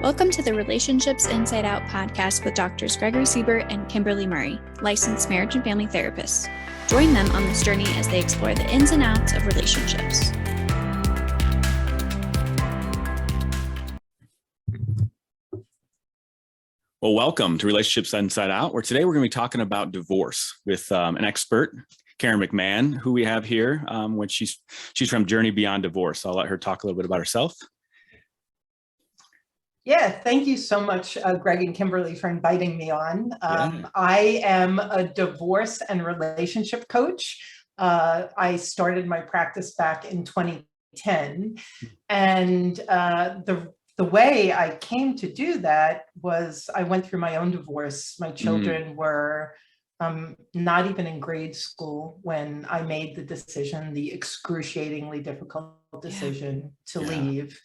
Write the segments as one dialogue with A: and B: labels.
A: Welcome to the Relationships Inside Out podcast with Doctors Gregory Siebert and Kimberly Murray, licensed marriage and family therapists. Join them on this journey as they explore the ins and outs of relationships.
B: Well, welcome to Relationships Inside Out, where today we're going to be talking about divorce with an expert, Karen McMahon, who we have here. When she's from Journey Beyond Divorce. I'll let her talk a little bit about herself.
C: Yeah, thank you so much, Greg and Kimberly, for inviting me on. I am a divorce and relationship coach. I started my practice back in 2010, and the way I came to do that was I went through my own divorce. My children were not even in grade school when I made the excruciatingly difficult decision to leave.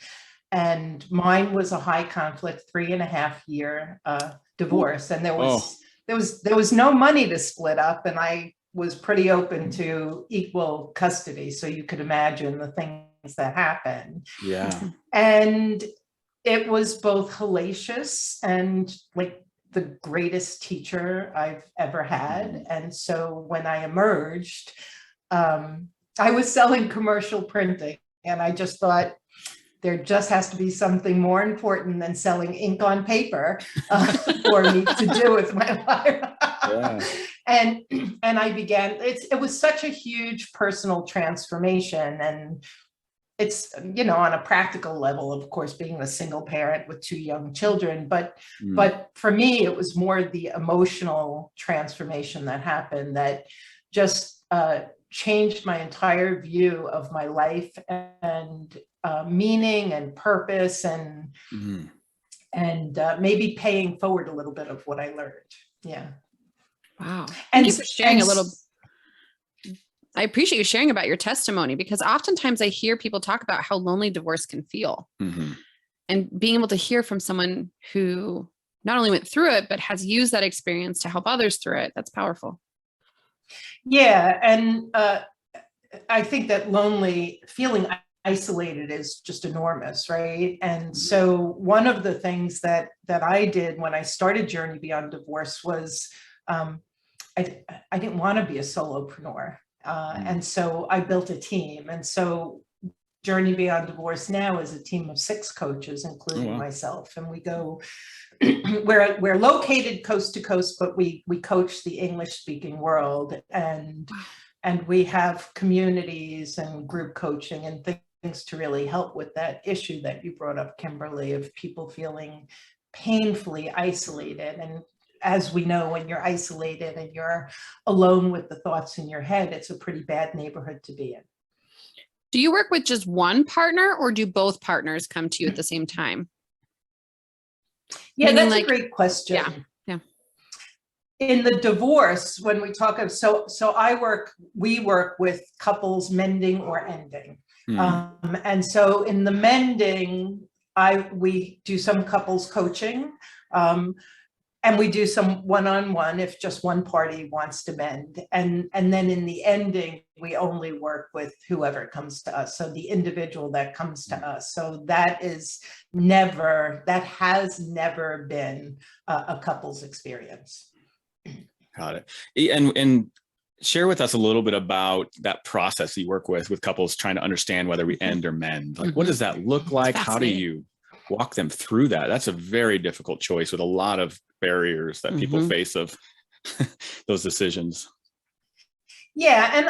C: And mine was a high conflict 3.5-year divorce, and there was no money to split up, and I was pretty open to equal custody. So you could imagine the things that happened.
B: Yeah.
C: And it was both hellacious and like the greatest teacher I've ever had. And so when I emerged, I was selling commercial printing, and I just thought, there just has to be something more important than selling ink on paper for me to do with my life.
B: Yeah.
C: And I began, it was such a huge personal transformation. And it's, on a practical level, of course, being a single parent with 2 young children, but for me, it was more the emotional transformation that happened that just changed my entire view of my life and meaning and purpose and maybe paying forward a little bit of what I learned. Yeah.
A: Wow. Thank you for sharing a little. I appreciate you sharing about your testimony, because oftentimes I hear people talk about how lonely divorce can feel, and being able to hear from someone who not only went through it, but has used that experience to help others through it. That's powerful.
C: Yeah. And I think that feeling isolated is just enormous, right? And so one of the things that I did when I started Journey Beyond Divorce was I didn't want to be a solopreneur. And so I built a team. And so Journey Beyond Divorce now is a team of 6 coaches, including myself. And we go, we're located coast to coast, but we coach the English speaking world, and we have communities and group coaching and things to really help with that issue that you brought up, Kimberly, of people feeling painfully isolated. And as we know, when you're isolated and you're alone with the thoughts in your head, it's a pretty bad neighborhood to be in.
A: Do you work with just one partner, or do both partners come to you at the same time?
C: Yeah, that's a great question.
A: Yeah.
C: In the divorce, when we talk of, we work with couples mending or ending. And so in the mending, we do some couples coaching, and we do some one-on-one if just one party wants to mend. And then in the ending, we only work with whoever comes to us. So the individual that comes to us. So that has never been a couple's experience.
B: Got it. And share with us a little bit about that process you work with couples trying to understand whether we end or mend. Like, what does that look like? How do you walk them through that? That's a very difficult choice with a lot of barriers that people face of those decisions.
C: Yeah, and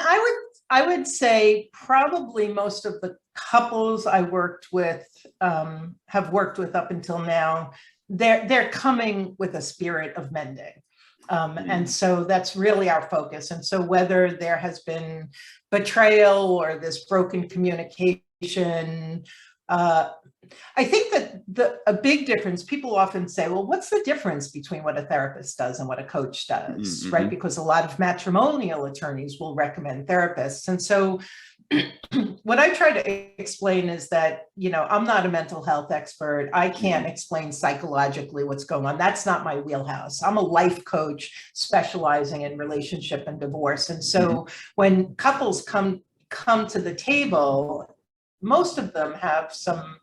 C: I would say probably most of the couples I have worked with up until now, they're coming with a spirit of mending. And so that's really our focus. And so whether there has been betrayal or this broken communication, I think that a big difference, people often say, well, what's the difference between what a therapist does and what a coach does, right? Because a lot of matrimonial attorneys will recommend therapists. And so what I try to explain is that, I'm not a mental health expert. I can't explain psychologically what's going on. That's not my wheelhouse. I'm a life coach specializing in relationship and divorce. And so when couples come to the table, most of them have some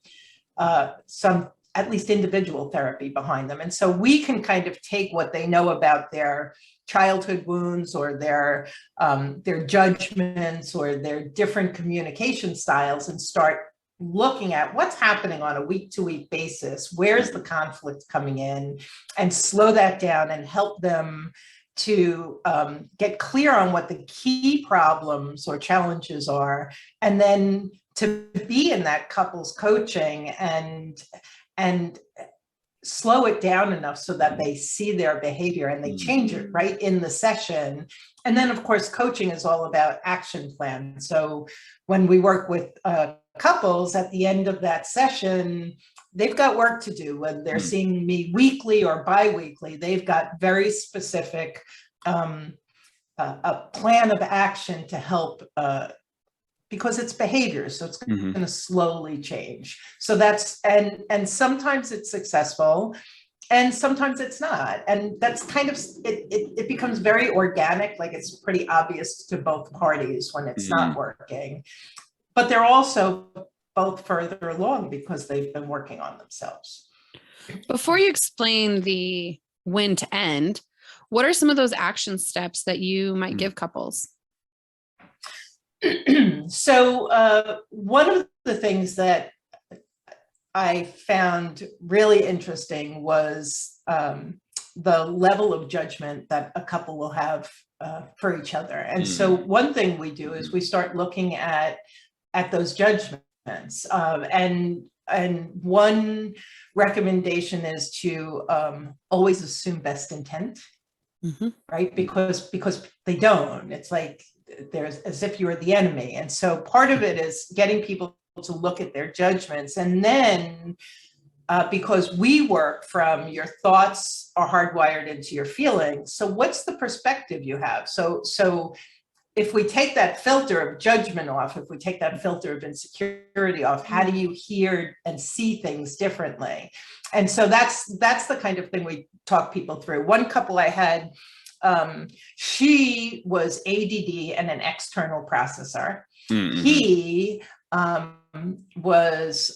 C: at least individual therapy behind them. And so we can kind of take what they know about their childhood wounds or their judgments or their different communication styles and start looking at what's happening on a week-to-week basis, where's the conflict coming in, and slow that down and help them to get clear on what the key problems or challenges are, and then to be in that couples coaching and slow it down enough so that they see their behavior and they change it right in the session. And then, of course, coaching is all about action plan. So when we work with couples at the end of that session, they've got work to do. When they're seeing me weekly or bi-weekly, they've got very specific a plan of action to help because it's behavior, so it's going to slowly change. So that's, and sometimes it's successful and sometimes it's not. And that's kind of, it becomes very organic, like it's pretty obvious to both parties when it's not working. But they're also both further along because they've been working on themselves.
A: Before you explain the when to end, what are some of those action steps that you might give couples?
C: So one of the things that I found really interesting was the level of judgment that a couple will have for each other. And so one thing we do is we start looking at those judgments. And one recommendation is to always assume best intent, right? Because they don't. It's like there's as if you were the enemy. And so part of it is getting people to look at their judgments. And then because we work from your thoughts are hardwired into your feelings. So what's the perspective you have? So if we take that filter of judgment off, if we take that filter of insecurity off, how do you hear and see things differently? And so that's the kind of thing we talk people through. One couple I had, she was ADD and an external processor. He was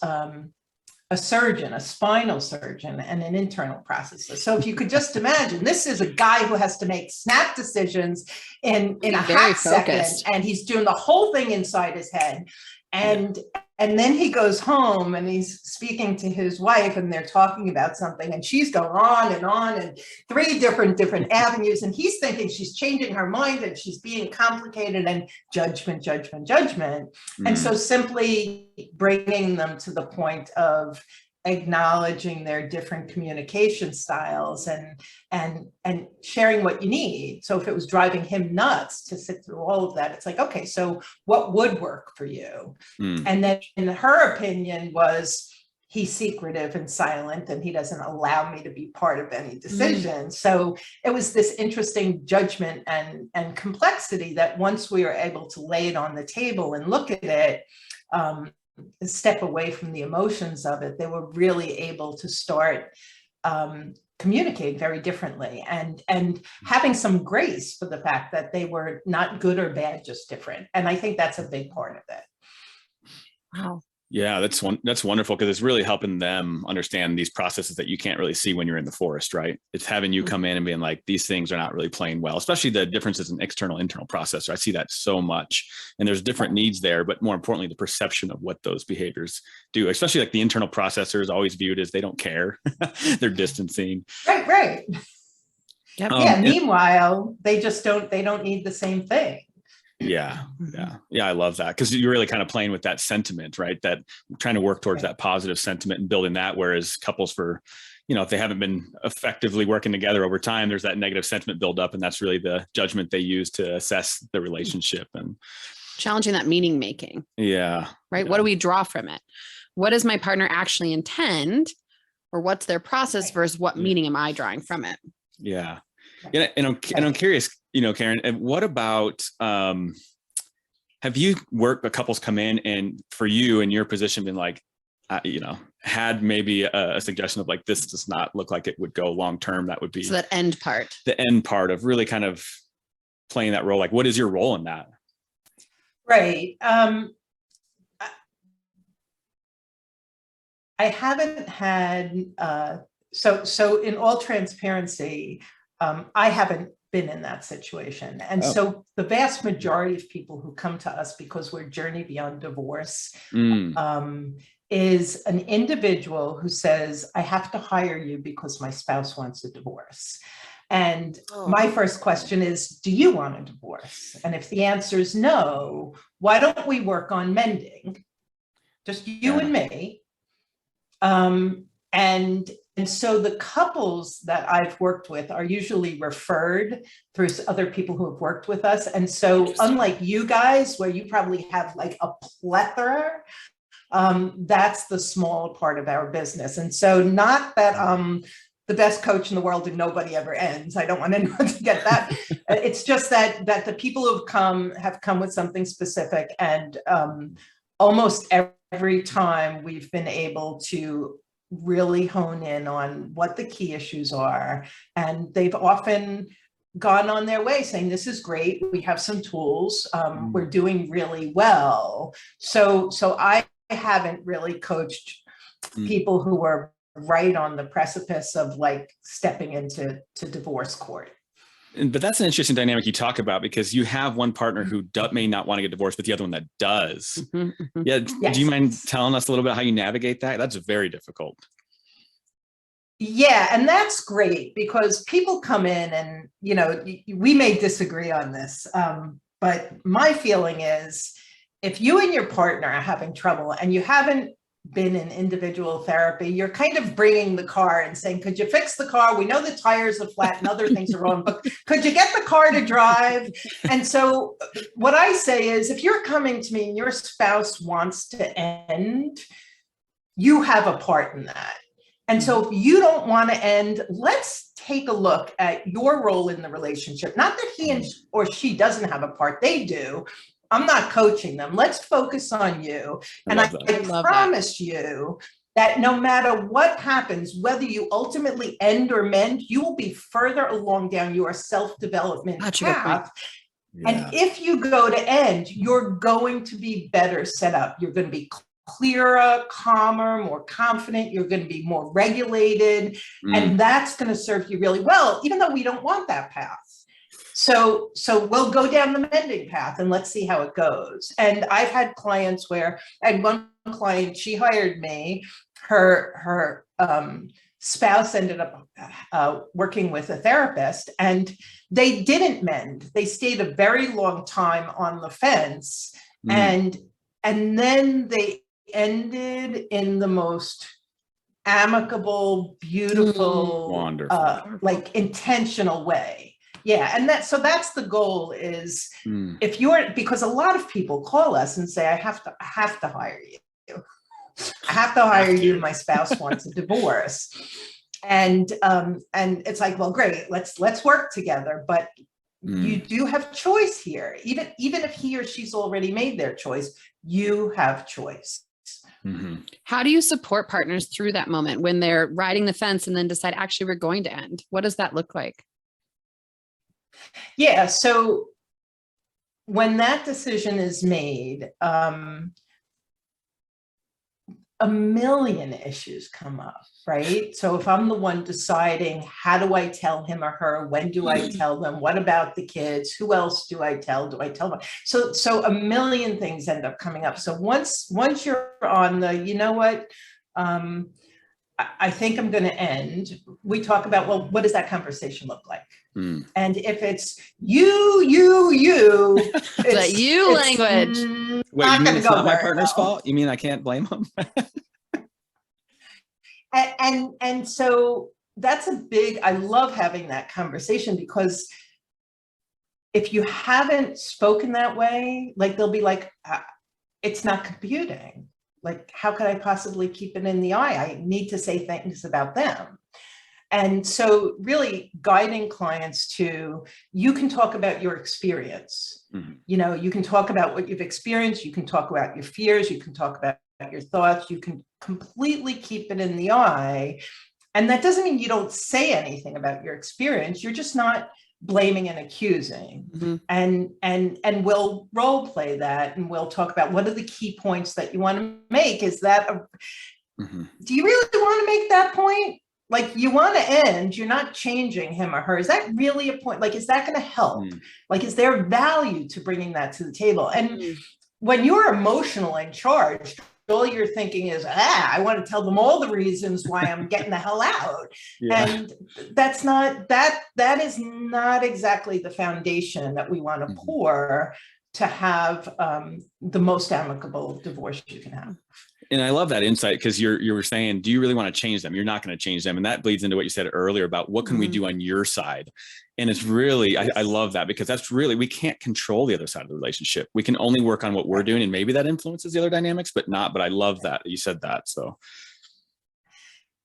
C: a surgeon, a spinal surgeon, and an internal processor. So if you could just imagine, this is a guy who has to make snap decisions in a hot second, and he's doing the whole thing inside his head. And then he goes home and he's speaking to his wife and they're talking about something and she's going on and three different avenues. And he's thinking she's changing her mind and she's being complicated and judgment. And so simply bringing them to the point of acknowledging their different communication styles and sharing what you need. So if it was driving him nuts to sit through all of that, it's like, okay, so what would work for you? And then in her opinion was, he's secretive and silent and he doesn't allow me to be part of any decision. So it was this interesting judgment and complexity that once we were able to lay it on the table and look at it, step away from the emotions of it, they were really able to start communicating very differently and having some grace for the fact that they were not good or bad, just different. And I think that's a big part of it.
A: Wow.
B: Yeah, that's wonderful because it's really helping them understand these processes that you can't really see when you're in the forest, right? It's having you come in and being like, these things are not really playing well, especially the differences in external, internal processor. I see that so much, and there's different needs there, but more importantly, the perception of what those behaviors do, especially like the internal processor is always viewed as they don't care. They're distancing.
C: Right.
A: Yep.
C: Meanwhile, they don't need the same thing.
B: Yeah. I love that because you're really kind of playing with that sentiment, right? That trying to work towards that positive sentiment and building that. Whereas couples if they haven't been effectively working together over time, there's that negative sentiment build up, and that's really the judgment they use to assess the relationship and
A: challenging that meaning making.
B: Yeah.
A: Right. Yeah. What do we draw from it? What does my partner actually intend, or what's their process versus what meaning am I drawing from it?
B: Yeah. And I'm curious, Karen, and what about, have you worked with couples come in and for you in your position been like, had maybe a suggestion of like, this does not look like it would go long-term. That would be
A: so that end part,
B: the end part of really kind of playing that role. Like, what is your role in that?
C: Right. haven't had, so in all transparency, I haven't been in that situation. And so the vast majority of people who come to us because we're Journey Beyond Divorce is an individual who says, I have to hire you because my spouse wants a divorce. And my first question is, do you want a divorce? And if the answer is no, why don't we work on mending? Just you and me. And so the couples that I've worked with are usually referred through other people who have worked with us. And so unlike you guys, where you probably have like a plethora, that's the small part of our business. And so not that the best coach in the world and nobody ever ends. I don't want anyone to get that. It's just that the people who have come with something specific, and almost every time we've been able to really hone in on what the key issues are. And they've often gone on their way saying, this is great. We have some tools. We're doing really well. So I haven't really coached people who were right on the precipice of like stepping into divorce court.
B: But that's an interesting dynamic you talk about, because you have one partner who may not want to get divorced, but the other one that does. Yeah. Yes. Do you mind telling us a little bit how you navigate that? That's very difficult.
C: Yeah. And that's great, because people come in and, you know, we may disagree on this, but my feeling is if you and your partner are having trouble and you haven't been in individual therapy, you're kind of bringing the car and saying, could you fix the car? We know the tires are flat and other things are wrong, but could you get the car to drive? And so what I say is, if you're coming to me and your spouse wants to end, you have a part in that. And so if you don't want to end, let's take a look at your role in the relationship. Not that he or she doesn't have a part, they do. I'm not coaching them. Let's focus on you. And I promise you that no matter what happens, whether you ultimately end or mend, you will be further along down your self-development path. Yeah. And if you go to end, you're going to be better set up. You're going to be clearer, calmer, more confident. You're going to be more regulated. And that's going to serve you really well, even though we don't want that path. So we'll go down the mending path and let's see how it goes. And I've had clients where, and one client, she hired me, her spouse ended up working with a therapist, and they didn't mend. They stayed a very long time on the fence, and then they ended in the most amicable, beautiful, wonderful, like intentional way. Yeah. And that's the goal is if you're, because a lot of people call us and say, I have to hire you. I have to hire you. My spouse wants a divorce. And it's like, well, great, let's work together. But you do have choice here. Even if he or she's already made their choice, you have choice.
A: How do you support partners through that moment when they're riding the fence and then decide, actually, we're going to end? What does that look like?
C: Yeah. So when that decision is made, a million issues come up, right? So if I'm the one deciding, how do I tell him or her? When do I tell them? What about the kids? Who else do I tell? Do I tell them? So a million things end up coming up. So once you're on the, you know what, I think I'm going to end, we talk about, well, what does that conversation look like? And if it's you,
A: it's you language.
B: Wait, you mean it's not my partner's fault? You mean I can't blame them?
C: and so that's I love having that conversation, because if you haven't spoken that way, like they'll be like, it's not computing. Like, how could I possibly keep it in the eye? I need to say things about them. And so really guiding clients to, you can talk about your experience. You know, you can talk about what you've experienced. You can talk about your fears. You can talk about your thoughts. You can completely keep it in the eye. And that doesn't mean you don't say anything about your experience. You're just not blaming and accusing. And we'll role play that, and we'll talk about what are the key points that you want to make. Is that Do you really want to make that point? Like, you want to end, you're not changing him or her. Is that really a point? Like, is that going to help? Like, is there value to bringing that to the table? And when you're emotional and charged, all you're thinking is, I want to tell them all the reasons why I'm getting the hell out. And that's not, that is not exactly the foundation that we want to pour to have the most amicable divorce you can have.
B: And I love that insight, because you were saying, do you really want to change them? You're not going to change them. And that bleeds into what you said earlier about what can we do on your side? And it's really, I love that, because that's really, we can't control the other side of the relationship. We can only work on what we're doing, and maybe that influences the other dynamics, but I love that you said that. So.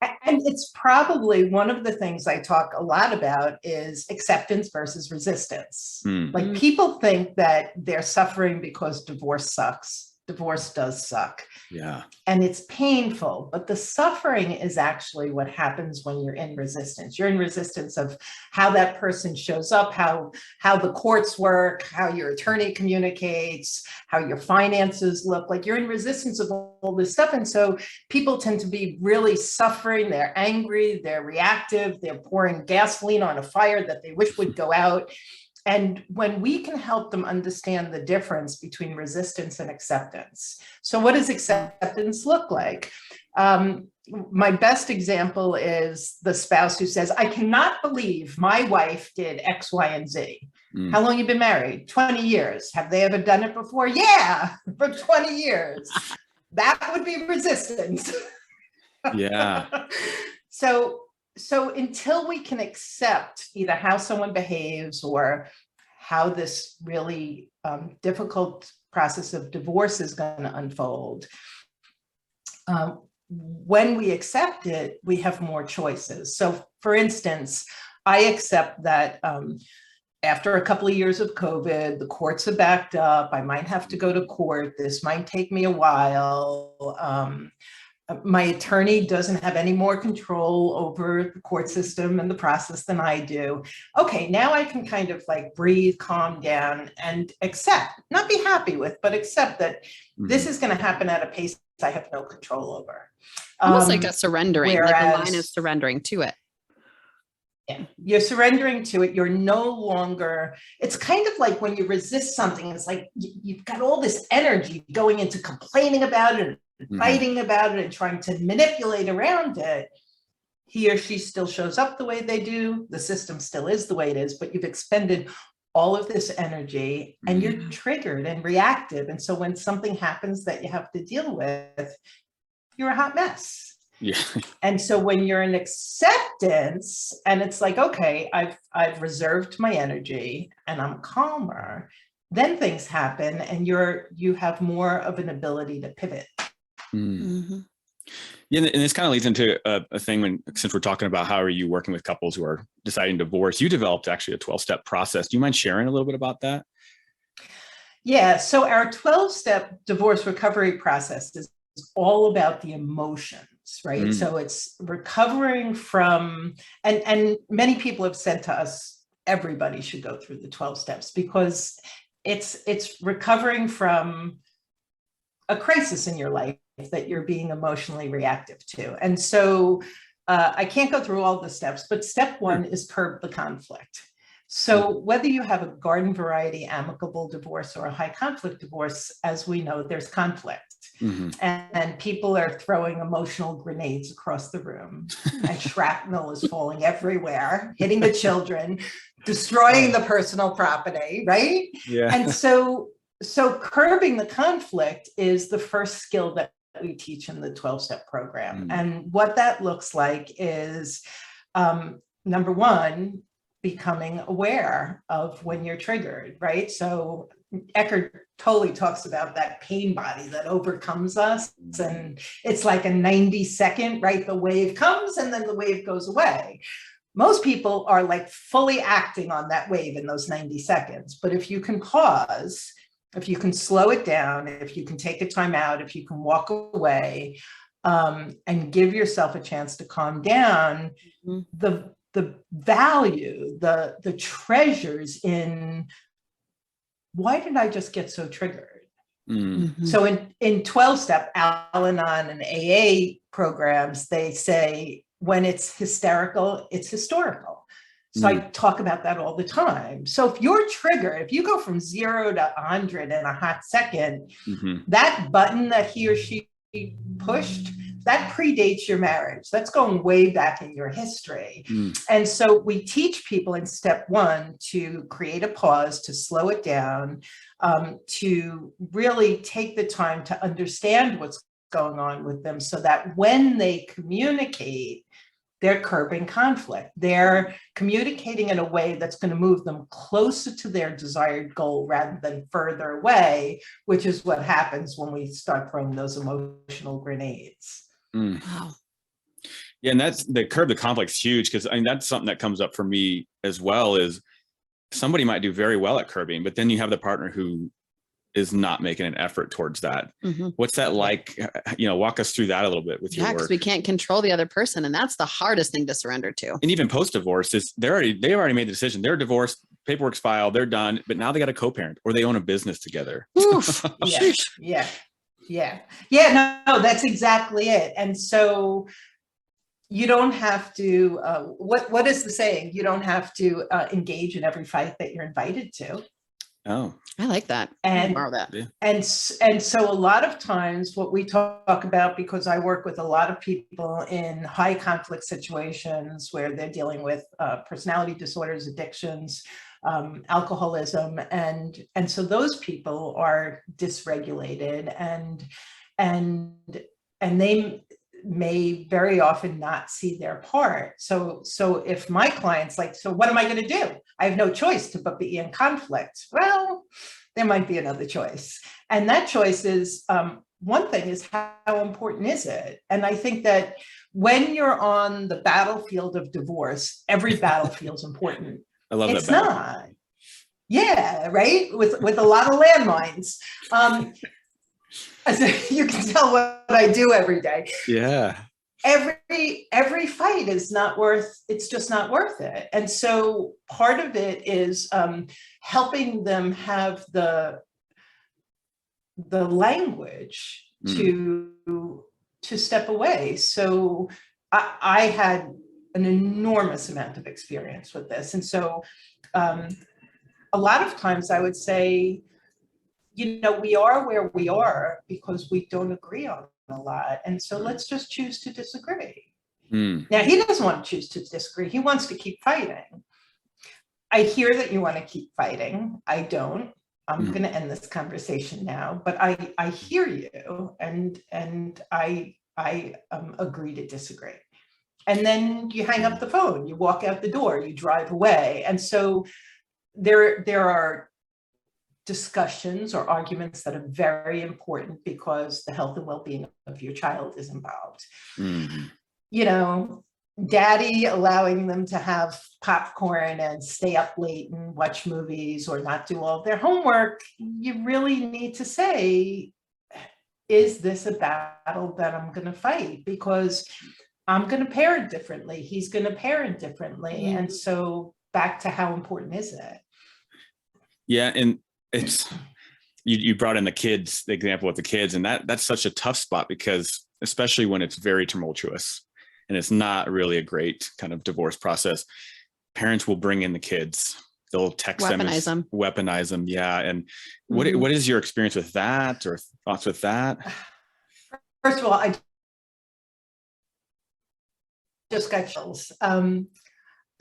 C: And it's probably one of the things I talk a lot about is acceptance versus resistance. Like, people think that they're suffering because divorce sucks. Divorce does suck.
B: Yeah.
C: And it's painful, but the suffering is actually what happens when you're in resistance. You're in resistance of how that person shows up, how the courts work, how your attorney communicates, how your finances look. Like, you're in resistance of all this stuff. And so people tend to be really suffering. They're angry, they're reactive, they're pouring gasoline on a fire that they wish would go out. And when we can help them understand the difference between resistance and acceptance. So what does acceptance look like? My best example is the spouse who says, I cannot believe my wife did X, Y, and Z. How long have you been married? 20 years. Have they ever done it before? Yeah, for 20 years. That would be resistance.
B: Yeah.
C: So until we can accept either how someone behaves or how this really difficult process of divorce is going to unfold, when we accept it, we have more choices. So, for instance, I accept that after a couple of years of COVID, the courts are backed up. I might have to go to court. This might take me a while. My attorney doesn't have any more control over the court system and the process than I do. Okay, now I can kind of like breathe, calm down, and accept, not be happy with, but accept that this is going to happen at a pace I have no control over.
A: Almost like a surrendering,
C: whereas,
A: like the line is surrendering to it.
C: Yeah, you're surrendering to it. You're no longer, it's kind of like when you resist something, it's like you've got all this energy going into complaining about it, fighting about it, and trying to manipulate around it. He or she still shows up the way they do. The system still is the way it is, but you've expended all of this energy and you're triggered and reactive. And so when something happens that you have to deal with, you're a hot mess.
B: Yeah.
C: And so when you're in acceptance and it's like, okay, I've reserved my energy and I'm calmer, then things happen and you have more of an ability to pivot.
B: Yeah, and this kind of leads into a thing since we're talking about how are you working with couples who are deciding divorce, you developed actually a 12-step process. Do you mind sharing a little bit about that?
C: Yeah, so our 12-step divorce recovery process is all about the emotions, right? So it's recovering from, and many people have said to us, everybody should go through the 12 steps because it's recovering from a crisis in your life that you're being emotionally reactive to. And so I can't go through all the steps, but step one is curb the conflict. So whether you have a garden variety amicable divorce or a high conflict divorce, as we know, there's conflict. And people are throwing emotional grenades across the room and shrapnel is falling everywhere, hitting the children, destroying the personal property, right?
B: Yeah.
C: And so curbing the conflict is the first skill that we teach in the 12-step program. And what that looks like is, number one, becoming aware of when you're triggered, right? So Eckhart Tolle talks about that pain body that overcomes us. And it's like a 90-second, right? The wave comes and then the wave goes away. Most people are like fully acting on that wave in those 90 seconds. But if you can pause, if you can slow it down, if you can take a time out, if you can walk away and give yourself a chance to calm down, the value, the treasures in why did I just get so triggered? So in 12-step Al-Anon and AA programs, they say when it's hysterical, it's historical. So I talk about that all the time. So if you're triggered, if you go from 0 to 100 in a hot second, that button that he or she pushed, that predates your marriage. That's going way back in your history. And so we teach people in step 1 to create a pause, to slow it down, to really take the time to understand what's going on with them, so that when they communicate, they're curbing conflict. They're communicating in a way that's going to move them closer to their desired goal rather than further away, which is what happens when we start throwing those emotional grenades.
A: Wow.
B: Yeah, and that's the curb the conflict's huge, because I mean that's something that comes up for me as well. Is somebody might do very well at curbing, but then you have the partner who is not making an effort towards that. What's that like? You know, walk us through that a little bit with your work.
A: Because we can't control the other person, and that's the hardest thing to surrender to.
B: And even post-divorce, is they've already made the decision. They're divorced, paperwork's filed, they're done, but now they got a co-parent or they own a business together.
C: Yeah. No, that's exactly it. And so you don't have to. What is the saying? You don't have to engage in every fight that you're invited to.
B: Oh,
A: I like that.
C: And
A: borrow that.
C: And so a lot of times what we talk about, because I work with a lot of people in high conflict situations where they're dealing with personality disorders, addictions, alcoholism, and so those people are dysregulated, and they may very often not see their part. So if my client's like, so what am I going to do? I have no choice but be in conflict. Well, there might be another choice. And that choice is, one thing is, how important is it? And I think that when you're on the battlefield of divorce, every battlefield is important.
B: I love
C: it's
B: that. It's
C: not. Yeah, right? With a lot of landmines. You can tell what I do every day.
B: Yeah.
C: Every fight is not worth, it's just not worth it. And so part of it is helping them have the language to step away. So I had an enormous amount of experience with this. And so a lot of times I would say, you know, we are where we are because we don't agree on a lot. And so let's just choose to disagree. Now, he doesn't want to choose to disagree. He wants to keep fighting. I hear that you want to keep fighting. I don't. I'm going to end this conversation now, but I hear you, and I agree to disagree. And then you hang up the phone, you walk out the door, you drive away. And so there are discussions or arguments that are very important because the health and well-being of your child is involved. You know, daddy allowing them to have popcorn and stay up late and watch movies or not do all of their homework, you really need to say, is this a battle that I'm going to fight? Because I'm going to parent differently. He's going to parent differently. And so back to how important is it? Yeah.
B: And it's, you brought in the kids, the example with the kids, and that's such a tough spot, because especially when it's very tumultuous and it's not really a great kind of divorce process, parents will bring in the kids. They'll text weaponize them. Yeah. And what is your experience with that, or thoughts with that?
C: First of all, I just got chills all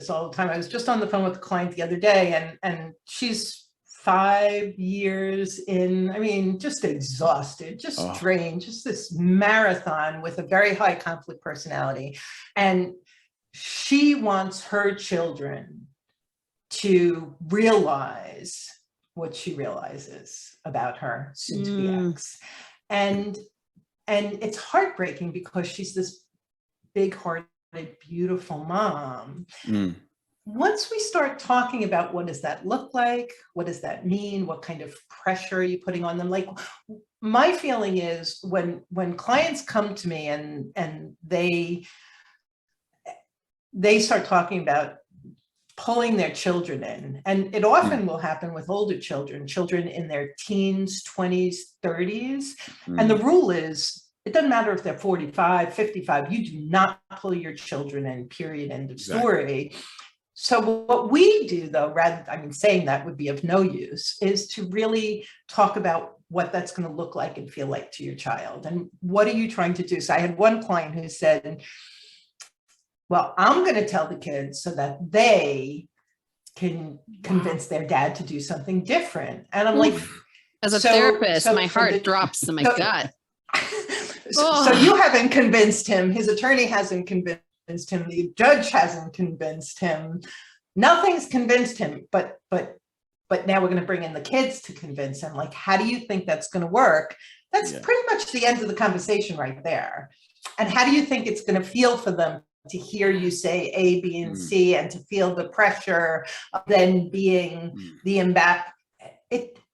C: the time. I was just on the phone with a client the other day, and she's 5 years in, I mean, just exhausted, just drained, just this marathon with a very high conflict personality. And she wants her children to realize what she realizes about her soon-to-be ex. And it's heartbreaking because she's this big-hearted, beautiful mom. Once we start talking about what does that look like, what does that mean, what kind of pressure are you putting on them? Like, my feeling is when clients come to me and they start talking about pulling their children in, and it often will happen with older children in their teens, 20s, 30s. And the rule is it doesn't matter if they're 45, 55, you do not pull your children in, period, end of story. So what we do though, saying that would be of no use, is to really talk about what that's going to look like and feel like to your child. And what are you trying to do? So I had one client who said, well, I'm going to tell the kids so that they can convince their dad to do something different. And I'm like,
A: as a therapist, my heart drops in my gut.
C: So you haven't convinced him. His attorney hasn't convinced him. The judge hasn't convinced him. Nothing's convinced him. But now we're going to bring in the kids to convince him. Like, how do you think that's going to work? That's pretty much the end of the conversation right there. And how do you think it's going to feel for them to hear you say A, B, and C, and to feel the pressure of then being the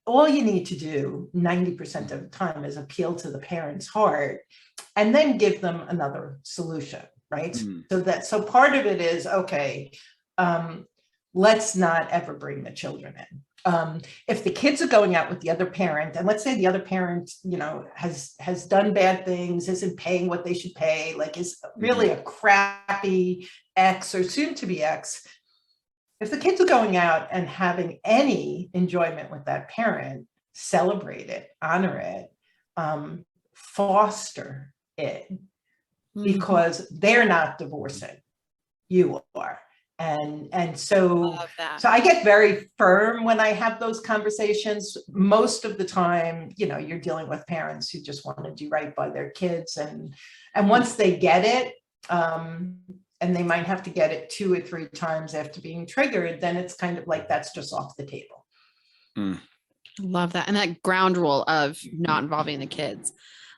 C: all you need to do 90% of the time is appeal to the parent's heart and then give them another solution, right? So part of it is, okay, let's not ever bring the children in. If the kids are going out with the other parent, and let's say the other parent, has done bad things, isn't paying what they should pay, like is really a crappy ex or soon to be ex. If the kids are going out and having any enjoyment with that parent, celebrate it, honor it, foster it, because they're not divorcing, you are. And so I get very firm when I have those conversations. Most of the time, you're dealing with parents who just want to do right by their kids. And once they get it, and they might have to get it 2 or 3 times after being triggered, then it's kind of like, that's just off the table.
A: Love that. And that ground rule of not involving the kids,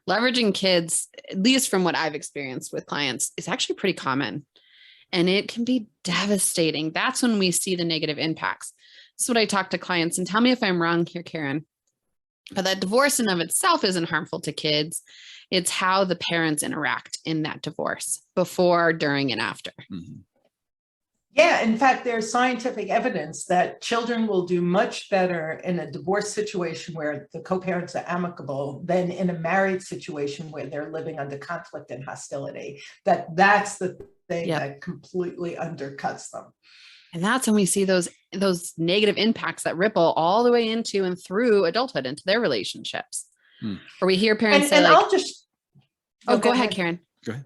A: leveraging kids, at least from what I've experienced with clients, is actually pretty common. And it can be devastating. That's when we see the negative impacts. That's what I talk to clients, and tell me if I'm wrong here, Karen, but that divorce in of itself isn't harmful to kids. It's how the parents interact in that divorce before, during, and after.
C: Yeah, in fact, there's scientific evidence that children will do much better in a divorce situation where the co-parents are amicable than in a married situation where they're living under conflict and hostility. That's the thing that completely undercuts them.
A: And that's when we see those negative impacts that ripple all the way into and through adulthood, into their relationships. Or we hear parents say, like, go ahead, Karen.
B: Go ahead.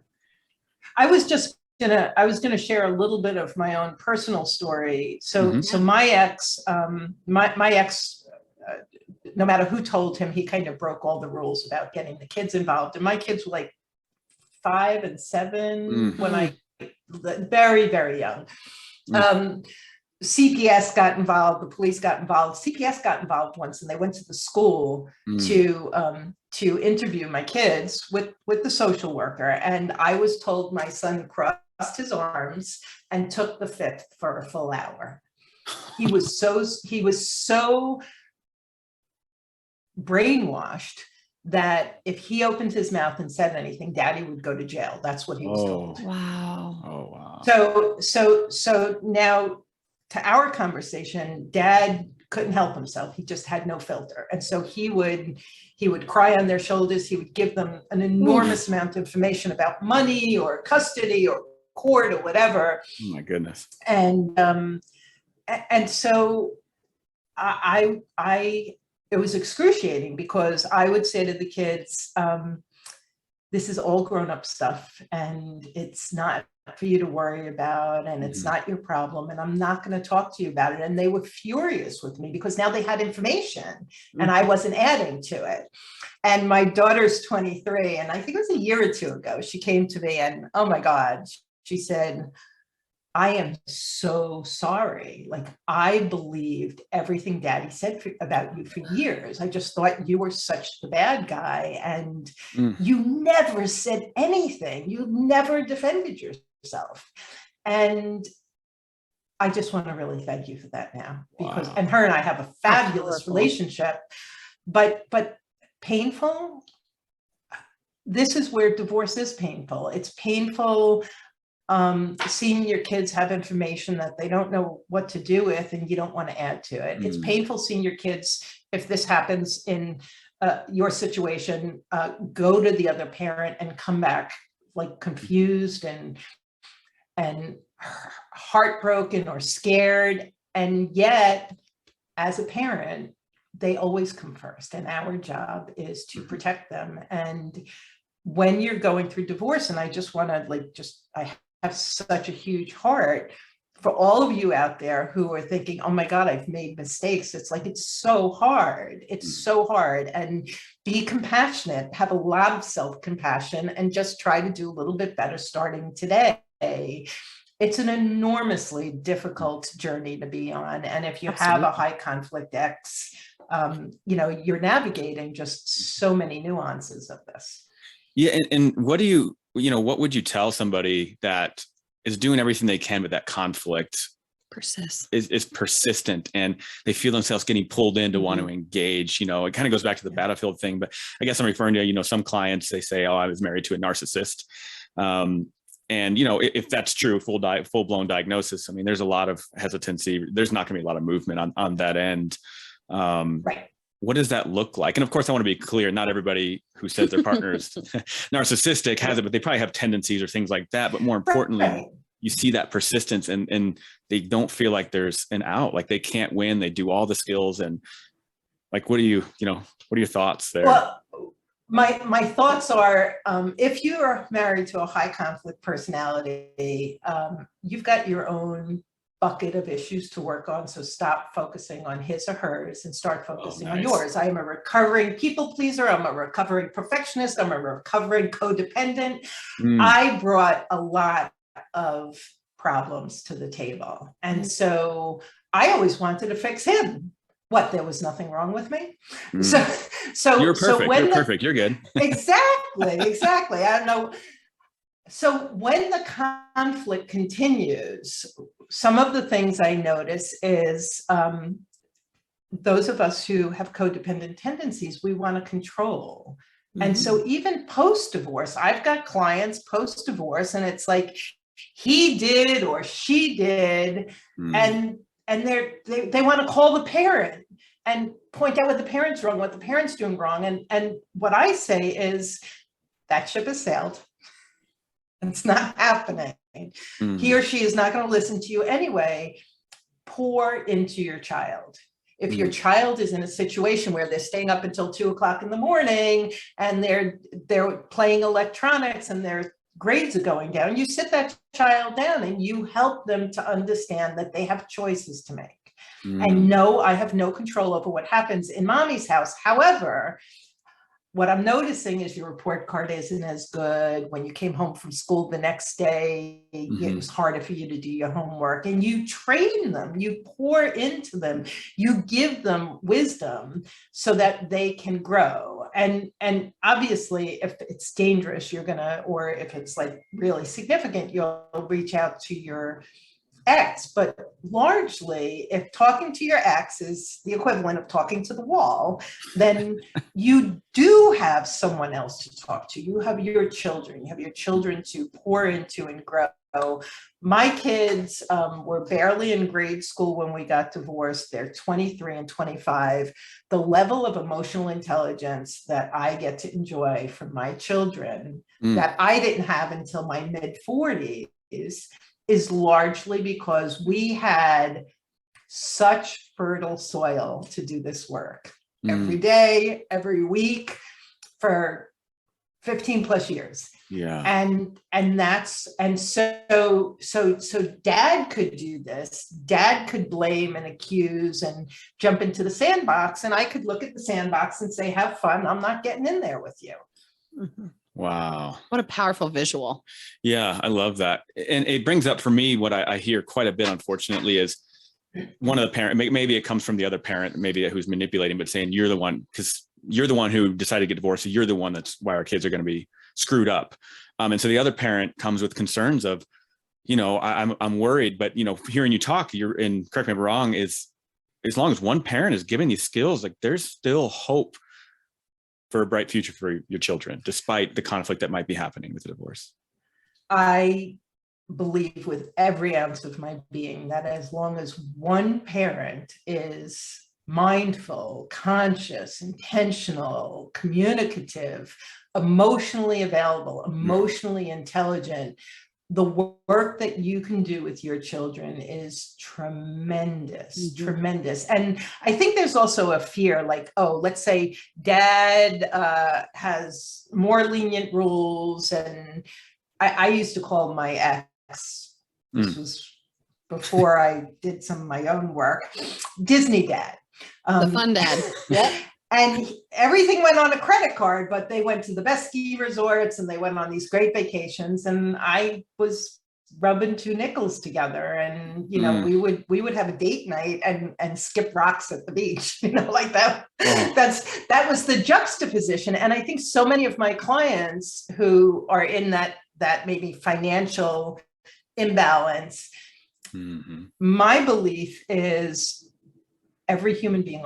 C: I was gonna share a little bit of my own personal story. So my ex, my ex, no matter who told him, he kind of broke all the rules about getting the kids involved. And my kids were like 5 and 7 when very, very young. CPS got involved, the police got involved. CPS got involved once, and they went to the school to interview my kids with the social worker. And I was told my son crossed his arms and took the fifth for a full hour. He was so brainwashed that if he opened his mouth and said anything, Daddy would go to jail. That's what he was told.
A: Wow.
B: Oh, wow.
C: So now, to our conversation, Dad couldn't help himself. He just had no filter. And so he would cry on their shoulders. He would give them an enormous amount of information about money or custody or court or whatever.
B: Oh my goodness.
C: And so it was excruciating, because I would say to the kids, this is all grown up stuff, and it's not for you to worry about, and it's not your problem, and I'm not going to talk to you about it. And they were furious with me because now they had information and I wasn't adding to it. And my daughter's 23, and I think it was a year or 2 ago, she came to me and, oh my God, she said, I am so sorry. Like, I believed everything Daddy said about you for years. I just thought you were such the bad guy, and you never said anything. You never defended yourself. And I just want to really thank you for that now, because, and her and I have a fabulous relationship, but painful. This is where divorce is painful. It's painful seeing your kids have information that they don't know what to do with, and you don't want to add to it. It's painful seeing your kids, if this happens in your situation, go to the other parent and come back like confused and heartbroken or scared. And yet, as a parent, they always come first. And our job is to protect them. And when you're going through divorce, and I just want to I have such a huge heart for all of you out there who are thinking, oh my God, I've made mistakes. It's like, it's so hard. It's so hard. And be compassionate, have a lot of self-compassion, and just try to do a little bit better starting today. It's an enormously difficult journey to be on. And if you have a high conflict ex, you're navigating just so many nuances of this.
B: Yeah. And what what would you tell somebody that is doing everything they can, but that conflict is persistent and they feel themselves getting pulled in to want to engage? It kind of goes back to the battlefield thing, but I guess I'm referring to, some clients, they say, oh, I was married to a narcissist. And, if that's true, full blown diagnosis, I mean, there's a lot of hesitancy. There's not going to be a lot of movement on that end.
C: Right.
B: What does that look like? And of course, I want to be clear, not everybody who says their partner is narcissistic has it, but they probably have tendencies or things like that. But more importantly, you see that persistence and they don't feel like there's an out, like they can't win. They do all the skills. And like, what are your thoughts there?
C: Well, my thoughts are, if you are married to a high conflict personality, you've got your own bucket of issues to work on. So stop focusing on his or hers and start focusing on yours. I am a recovering people pleaser. I'm a recovering perfectionist. I'm a recovering codependent. I brought a lot of problems to the table. And so I always wanted to fix him. There was nothing wrong with me. So
B: you're perfect. You're perfect. You're good.
C: Exactly. I don't know. So when the conflict continues, some of the things I notice is those of us who have codependent tendencies, we want to control. And so even post-divorce, I've got clients post-divorce, and it's like, he did or she did, and they want to call the parent and point out what the parent's wrong, what the parent's doing wrong. And what I say is that ship has sailed. It's not happening. He or she is not going to listen to you anyway. Pour into your child. If your child is in a situation where they're staying up until 2:00 in the morning and they're playing electronics and their grades are going down, you sit that child down and you help them to understand that they have choices to make. And no, I have no control over what happens in mommy's house. However, what I'm noticing is your report card isn't as good. When you came home from school the next day, it was harder for you to do your homework. And you train them, you pour into them, you give them wisdom so that they can grow. And obviously, if it's dangerous, or if it's like really significant, you'll reach out to your ex. But largely, if talking to your ex is the equivalent of talking to the wall, then you do have someone else to talk to. You have your children. You have your children to pour into and grow. My kids were barely in grade school when we got divorced. They're 23 and 25. The level of emotional intelligence that I get to enjoy from my children that I didn't have until my mid-40s is largely because we had such fertile soil to do this work every day, every week for 15 plus years.
B: Yeah.
C: And so dad could do this. Dad could blame and accuse and jump into the sandbox. And I could look at the sandbox and say, have fun. I'm not getting in there with you.
B: Wow.
A: What a powerful visual.
B: Yeah, I love that. And it brings up for me what I hear quite a bit, unfortunately, is one of the parent, maybe it comes from the other parent, maybe who's manipulating, but saying you're the one, because you're the one who decided to get divorced. So you're the one that's why our kids are going to be screwed up. And so the other parent comes with concerns of, I'm worried, but, hearing you talk, and correct me if I'm wrong, is as long as one parent is giving these skills, like there's still hope for a bright future for your children, despite the conflict that might be happening with the divorce.
C: I believe with every ounce of my being that as long as one parent is mindful, conscious, intentional, communicative, emotionally available, emotionally intelligent, the work that you can do with your children is tremendous, tremendous. And I think there's also a fear like, oh, let's say dad has more lenient rules. And I used to call my ex, this was before I did some of my own work, Disney dad.
A: The fun dad. Yep.
C: And everything went on a credit card, but they went to the best ski resorts and they went on these great vacations. And I was rubbing two nickels together. And, you know, we would have a date night and skip rocks at the beach, you know, like that. That was the juxtaposition. And I think so many of my clients who are in that maybe financial imbalance, my belief is every human being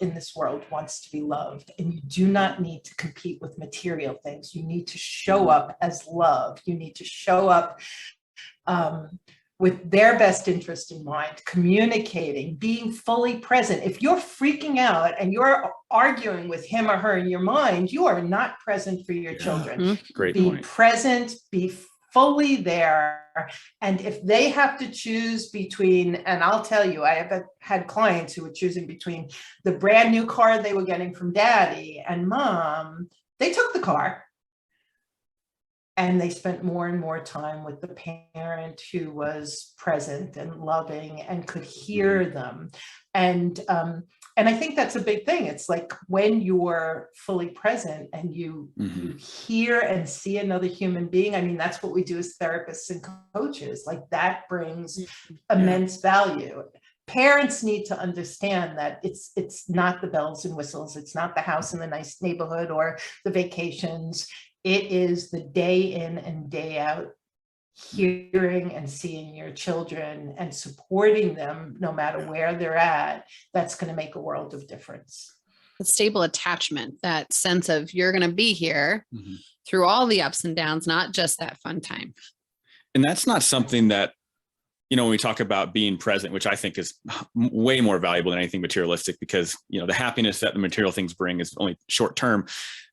C: in this world wants to be loved, and you do not need to compete with material things. You need to show up as love. You need to show up with their best interest in mind, communicating, being fully present. If you're freaking out and you're arguing with him or her in your mind, you are not present for your children.
B: Great
C: be
B: point.
C: present, be fully there. And if they have to choose between, and I'll tell you, I have had clients who were choosing between the brand new car they were getting from daddy and mom, they took the car. And they spent more and more time with the parent who was present and loving and could hear them. And I think that's a big thing. It's like when you're fully present and you hear and see another human being. I mean, that's what we do as therapists and coaches. Like that brings immense value. Parents need to understand that it's not the bells and whistles. It's not the house in the nice neighborhood or the vacations. It is the day in and day out hearing and seeing your children and supporting them no matter where they're at. That's going to make a world of difference.
A: The stable attachment, that sense of you're going to be here through all the ups and downs, not just that fun time.
B: And that's not something that, you know, when we talk about being present, which I think is way more valuable than anything materialistic, because, you know, the happiness that the material things bring is only short term,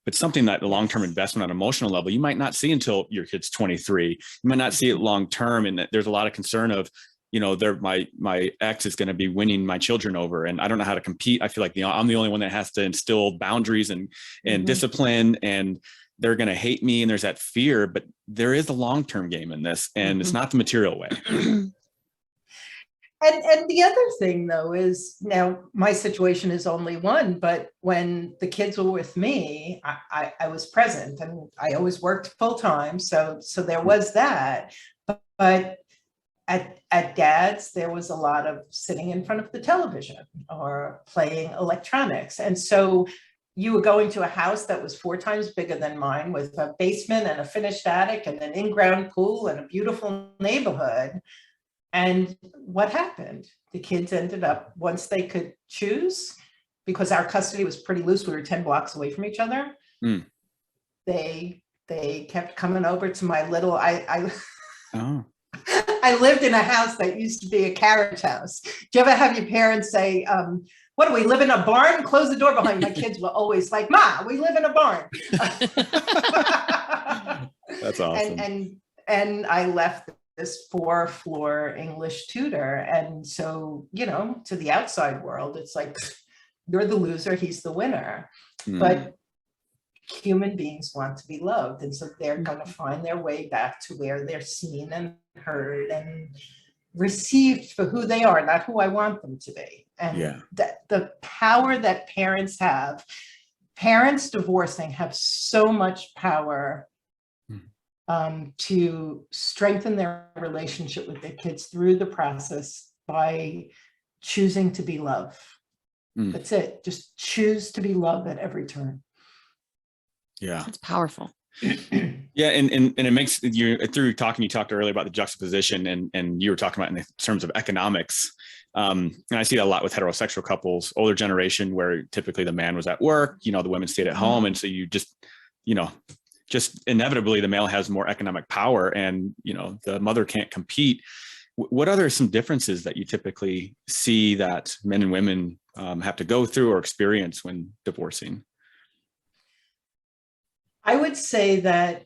B: but something that the long-term investment on an emotional level, you might not see until your kid's 23. You might not see it long term. And there's a lot of concern of, you know, my ex is going to be winning my children over, and I don't know how to compete. I feel like, you know, I'm the only one that has to instill boundaries and discipline, and they're going to hate me. And there's that fear, but there is a long-term game in this, and it's not the material way.
C: And the other thing, though, is now my situation is only one, but when the kids were with me, I was present, and I always worked full time. So there was that. But at dad's, there was a lot of sitting in front of the television or playing electronics. And so you were going to a house that was 4 times bigger than mine, with a basement and a finished attic and an in-ground pool and a beautiful neighborhood. And what happened? The kids ended up, once they could choose, because our custody was pretty loose, we were 10 blocks away from each other. They kept coming over to my little, I lived in a house that used to be a carriage house. Do you ever have your parents say, what do we live in a barn? Close the door behind. My kids were always like, Ma, we live in a barn.
B: That's awesome.
C: And I left this 4-floor English tutor. And so, you know, to the outside world, it's like, you're the loser, he's the winner. But human beings want to be loved. And so they're going to find their way back to where they're seen and heard and received for who they are, not who I want them to be. And that the power that parents have, parents divorcing have so much power to strengthen their relationship with their kids through the process by choosing to be love. That's it. Just choose to be love at every turn.
B: Yeah.
A: That's powerful.
B: Yeah. And it makes you, through talking, you talked earlier about the juxtaposition, and you were talking about in terms of economics. And I see that a lot with heterosexual couples, older generation, where typically the man was at work, you know, the women stayed at home. And so you just, you know, just inevitably the male has more economic power, and, you know, the mother can't compete. What other some differences that you typically see that men and women have to go through or experience when divorcing?
C: I would say that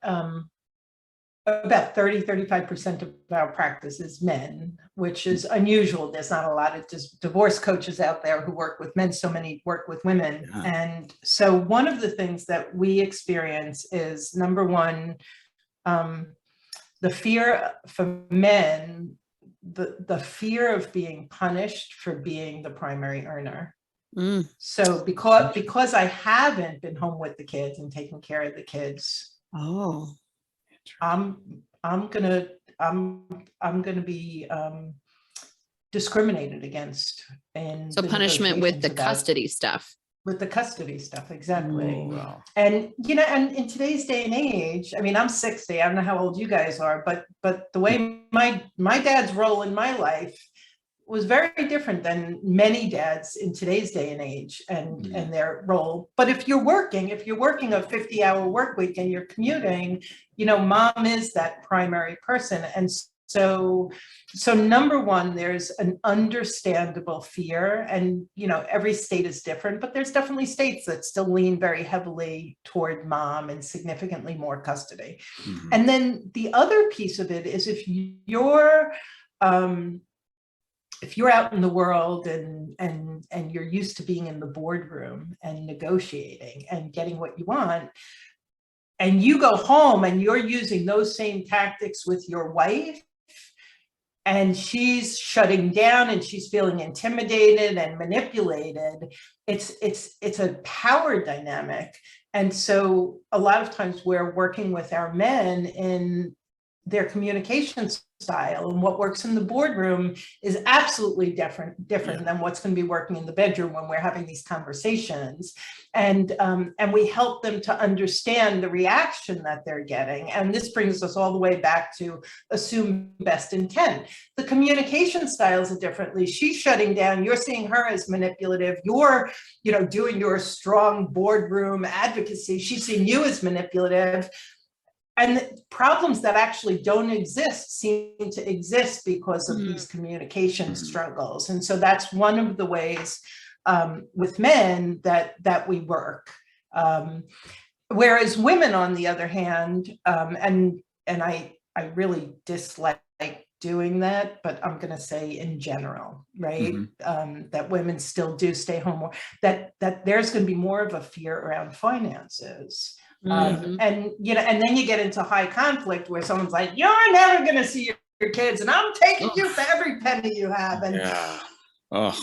C: about 35% of our practice is men, which is unusual. There's not a lot of just divorce coaches out there who work with men. So many work with women. Yeah. And so one of the things that we experience is, number one, the fear for men, the fear of being punished for being the primary earner. So because I haven't been home with the kids and taking care of the kids, I'm gonna be discriminated against. And
A: so punishment with the custody stuff.
C: With the custody stuff, exactly.
B: Ooh, wow.
C: And and in today's day and age, I mean, I'm 60. I don't know how old you guys are, but the way my dad's role in my life was very different than many dads in today's day and age and their role. But if you're working a 50-hour work week and you're commuting, mom is that primary person. And so number one, there's an understandable fear, and every state is different, but there's definitely states that still lean very heavily toward mom and significantly more custody. And then the other piece of it is, if you're out in the world and you're used to being in the boardroom and negotiating and getting what you want, and you go home and you're using those same tactics with your wife, and she's shutting down and she's feeling intimidated and manipulated, it's a power dynamic. And so a lot of times we're working with our men in their communication style, and what works in the boardroom is absolutely different than what's going to be working in the bedroom when we're having these conversations. And we help them to understand the reaction that they're getting. And this brings us all the way back to assume best intent. The communication styles are differently. She's shutting down. You're seeing her as manipulative. You're, doing your strong boardroom advocacy. She's seeing you as manipulative. And problems that actually don't exist seem to exist because of these communication struggles. And so that's one of the ways with men that we work. Whereas women, on the other hand, and I really dislike doing that, but I'm going to say in general, right? That women still do stay home more, that there's going to be more of a fear around finances. And then you get into high conflict where someone's like, you're never going to see your kids, and I'm taking you for every penny you have. And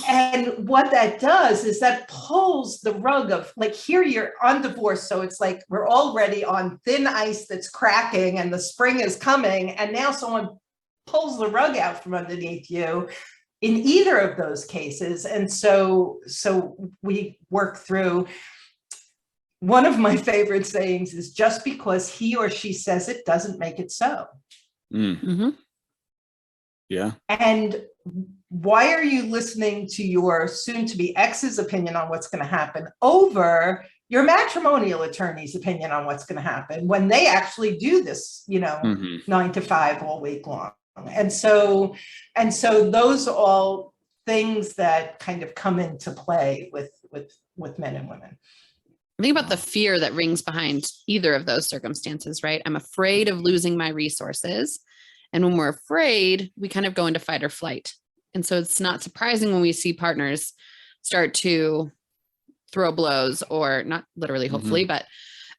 C: and what that does is that pulls the rug of, like, here you're on divorce, so it's like we're already on thin ice that's cracking and the spring is coming, and now someone pulls the rug out from underneath you in either of those cases. And so we work through. One of my favorite sayings is, just because he or she says it doesn't make it so.
B: Yeah. And
C: why are you listening to your soon-to-be ex's opinion on what's going to happen over your matrimonial attorney's opinion on what's going to happen when they actually do this, 9 to 5 all week long? And so those are all things that kind of come into play with men and women.
A: Think about the fear that rings behind either of those circumstances, right? I'm afraid of losing my resources. And when we're afraid, we kind of go into fight or flight. And so it's not surprising when we see partners start to throw blows, or not literally, hopefully, but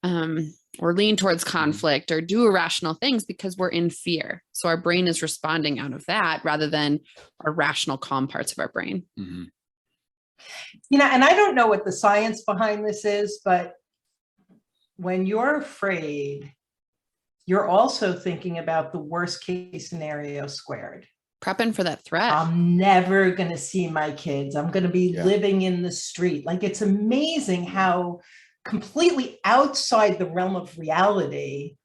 A: or lean towards conflict or do irrational things, because we're in fear. So our brain is responding out of that rather than our rational, calm parts of our brain.
C: And I don't know what the science behind this is, but when you're afraid, you're also thinking about the worst case scenario squared.
A: Prepping for that threat.
C: I'm never going to see my kids. I'm going to be living in the street. Like, it's amazing how completely outside the realm of reality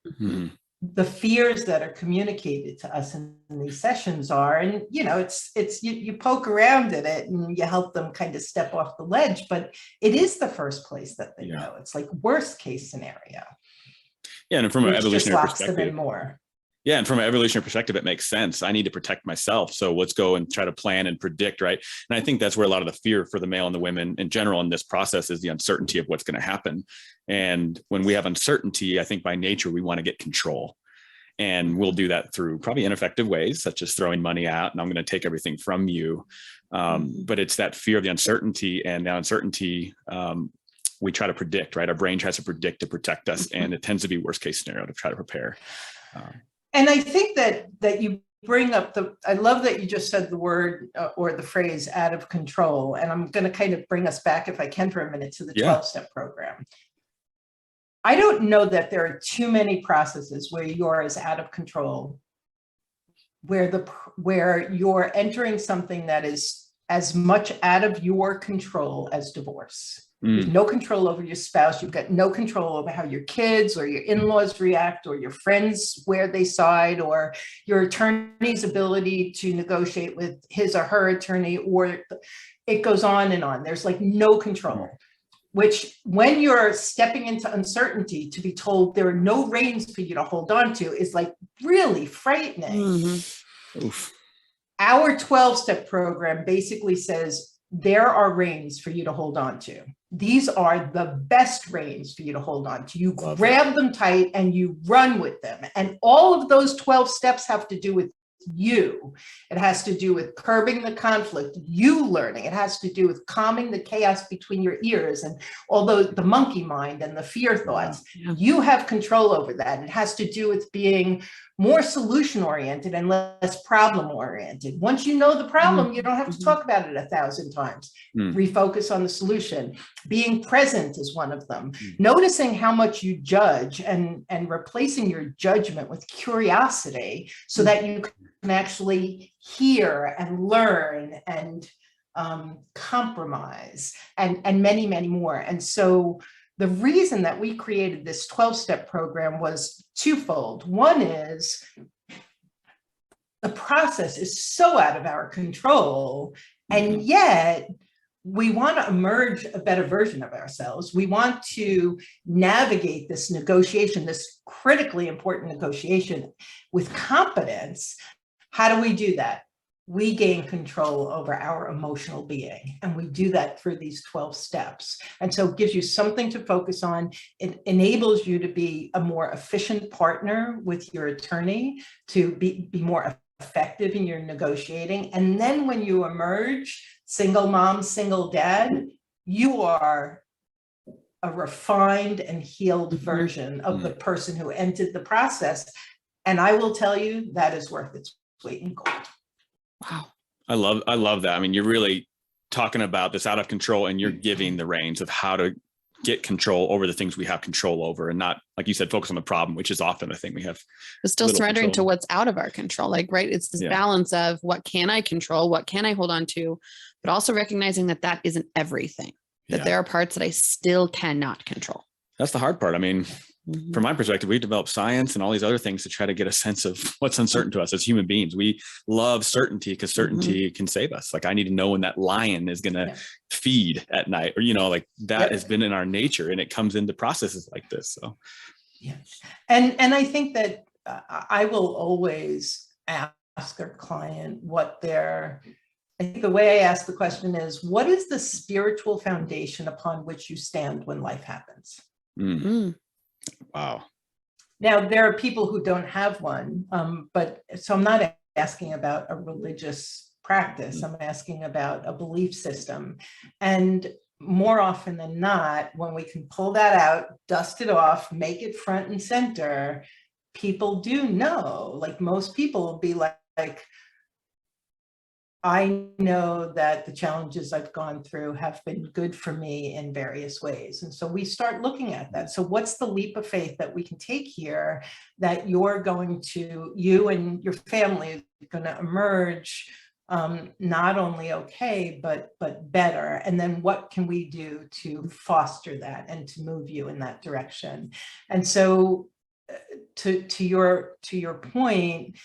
C: the fears that are communicated to us in these sessions are. And it's you poke around at it and you help them kind of step off the ledge, but it is the first place that they go. It's like worst case scenario.
B: Yeah, and from an evolutionary perspective,
C: more.
B: Yeah. And from an evolutionary perspective, it makes sense. I need to protect myself. So let's go and try to plan and predict. Right. And I think that's where a lot of the fear for the male and the women in general in this process is the uncertainty of what's going to happen. And when we have uncertainty, I think by nature, we want to get control. And we'll do that through probably ineffective ways, such as throwing money out and I'm going to take everything from you. But it's that fear of the uncertainty, and the uncertainty we try to predict, right? Our brain tries to predict to protect us. And it tends to be worst case scenario to try to prepare.
C: And I think that you bring up I love that you just said the word or the phrase out of control. And I'm going to kind of bring us back, if I can, for a minute to the 12-step program. I don't know that there are too many processes where you're as out of control, where you're entering something that is as much out of your control as divorce. You have no control over your spouse. You've got no control over how your kids or your in-laws react, or your friends where they side, or your attorney's ability to negotiate with his or her attorney, or it goes on and on. There's like no control, which when you're stepping into uncertainty, to be told there are no reins for you to hold on to is like really frightening.
B: Oof.
C: Our 12-step program basically says there are reins for you to hold on to. These are the best reins for you to hold on to. You grab them tight and you run with them. And all of those 12 steps have to do with you. It has to do with curbing the conflict, you learning. It has to do with calming the chaos between your ears and although the monkey mind and the fear thoughts. You have control over that. It has to do with being more solution oriented and less problem oriented. Once you know the problem, you don't have to talk about it 1,000 times. Refocus on the solution. Being present is one of them. Noticing how much you judge and replacing your judgment with curiosity so that you can actually hear and learn and compromise and many, many more. And so the reason that we created this 12-step program was twofold. One is the process is so out of our control, and yet we want to emerge a better version of ourselves. We want to navigate this negotiation, this critically important negotiation, with competence. How do we do that? We gain control over our emotional being, and we do that through these 12 steps. And so it gives you something to focus on. It enables you to be a more efficient partner with your attorney, to be more effective in your negotiating. And then when you emerge, single mom, single dad, you are a refined and healed version of the person who entered the process. And I will tell you, that is worth its weight in gold.
B: Wow. I love that. I mean, you're really talking about this out of control, and you're giving the reins of how to get control over the things we have control over, and not, like you said, focus on the problem, which is often a thing we have. But
A: still surrendering to what's out of our control. Like, right. It's this balance of what can I control? What can I hold on to? But also recognizing that that isn't everything, that there are parts that I still cannot control.
B: That's the hard part. I mean, from my perspective, we developed science and all these other things to try to get a sense of what's uncertain to us as human beings. We love certainty because certainty can save us. Like, I need to know when that lion is going to feed at night, or, like that has been in our nature, and it comes into processes like this. So,
C: And I think that I will always ask our client I think the way I ask the question is, what is the spiritual foundation upon which you stand when life happens?
B: Wow.
C: Now, there are people who don't have one, but so I'm not asking about a religious practice. I'm asking about a belief system. And more often than not, when we can pull that out, dust it off, make it front and center, people do know. Like, most people will be like, I know that the challenges I've gone through have been good for me in various ways. And so we start looking at that. So what's the leap of faith that we can take here that you and your family are going to emerge not only okay, but better? And then what can we do to foster that and to move you in that direction? And so to your point,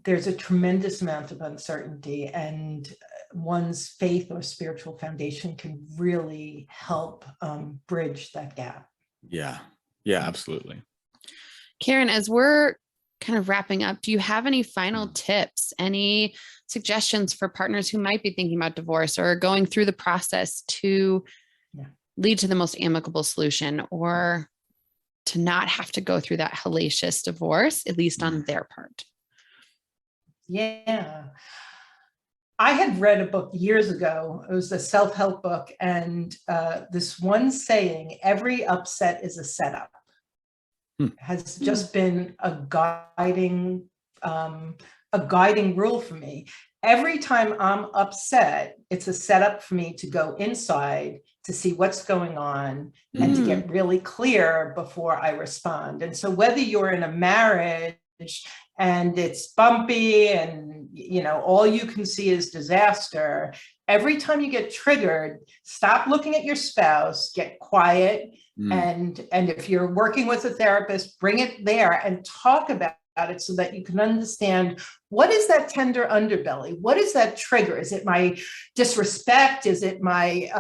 C: there's a tremendous amount of uncertainty, and one's faith or spiritual foundation can really help bridge that gap.
B: Yeah, absolutely.
A: Karen, as we're kind of wrapping up, do you have any final tips, any suggestions for partners who might be thinking about divorce or going through the process to lead to the most amicable solution, or to not have to go through that hellacious divorce, at least on their part?
C: Yeah. I had read a book years ago. It was a self-help book. And this one saying, every upset is a setup, has just been a guiding rule for me. Every time I'm upset, it's a setup for me to go inside to see what's going on and to get really clear before I respond. And so whether you're in a marriage and it's bumpy and, you know, all you can see is disaster, every time you get triggered, stop looking at your spouse, get quiet. And if you're working with a therapist, bring it there and talk about it so that you can understand, what is that tender underbelly? What is that trigger? Is it my disrespect? Is it my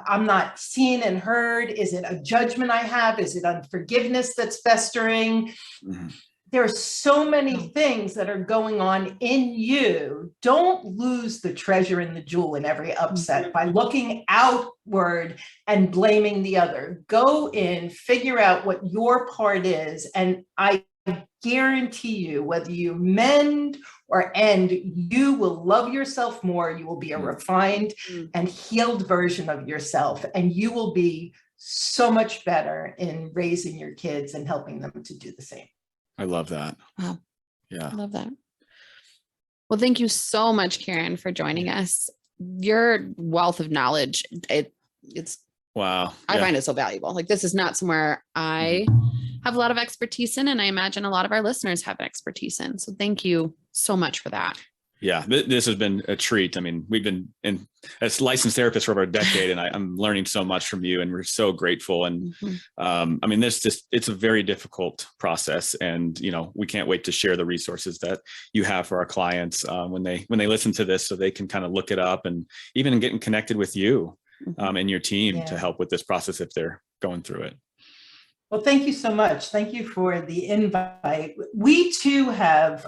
C: I'm not seen and heard? Is it a judgment I have? Is it unforgiveness that's festering? There are so many things that are going on in you. Don't lose the treasure and the jewel in every upset by looking outward and blaming the other. Go in, figure out what your part is, and I guarantee you, whether you mend or end, you will love yourself more. You will be a refined and healed version of yourself, and you will be so much better in raising your kids and helping them to do the same.
B: I love that.
A: Wow.
B: Yeah.
A: I love that. Well, thank you so much, Karen, for joining us. Your wealth of knowledge, it's
B: wow.
A: I find it so valuable. Like, this is not somewhere I have a lot of expertise in, and I imagine a lot of our listeners have expertise in. So thank you so much for that.
B: Yeah, this has been a treat. I mean, we've been as licensed therapists for over a decade, and I'm learning so much from you, and we're so grateful. And I mean, it's a very difficult process, and you know, we can't wait to share the resources that you have for our clients when they listen to this, so they can kind of look it up, and even getting connected with you and your team to help with this process if they're going through it.
C: Well, thank you so much. Thank you for the invite. We too have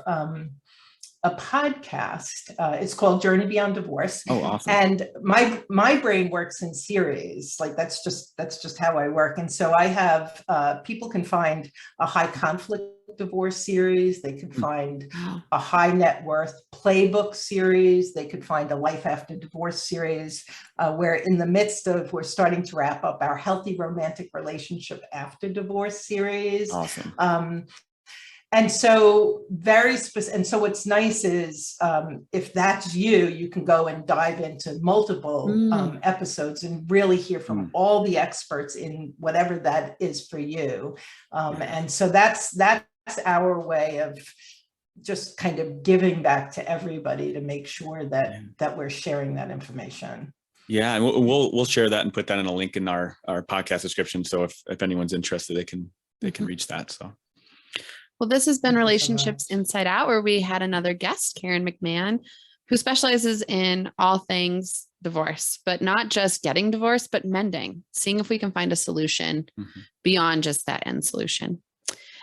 C: a podcast. It's called Journey Beyond Divorce.
B: Oh, awesome.
C: And my brain works in series. Like, that's just how I work. And so I have people can find a high conflict divorce series. They could find a high net worth playbook series. They could find a life after divorce series, where in the midst of, we're starting to wrap up our healthy romantic relationship after divorce series.
B: Awesome.
C: And so very specific. And so what's nice is if that's you, you can go and dive into multiple episodes and really hear from all the experts in whatever that is for you. And so that's our way of just kind of giving back to everybody to make sure that we're sharing that information.
B: Yeah, and we'll share that and put that in a link in our podcast description. So if anyone's interested, they can reach that. So.
A: Well, this has been Relationships Inside Out, where we had another guest, Karen McMahon, who specializes in all things divorce, but not just getting divorced, but mending, seeing if we can find a solution beyond just that end solution.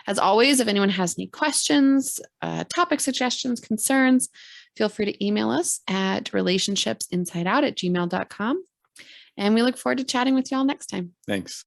A: As always, if anyone has any questions, topic suggestions, concerns, feel free to email us at relationshipsinsideout@gmail.com. And we look forward to chatting with y'all next time.
B: Thanks.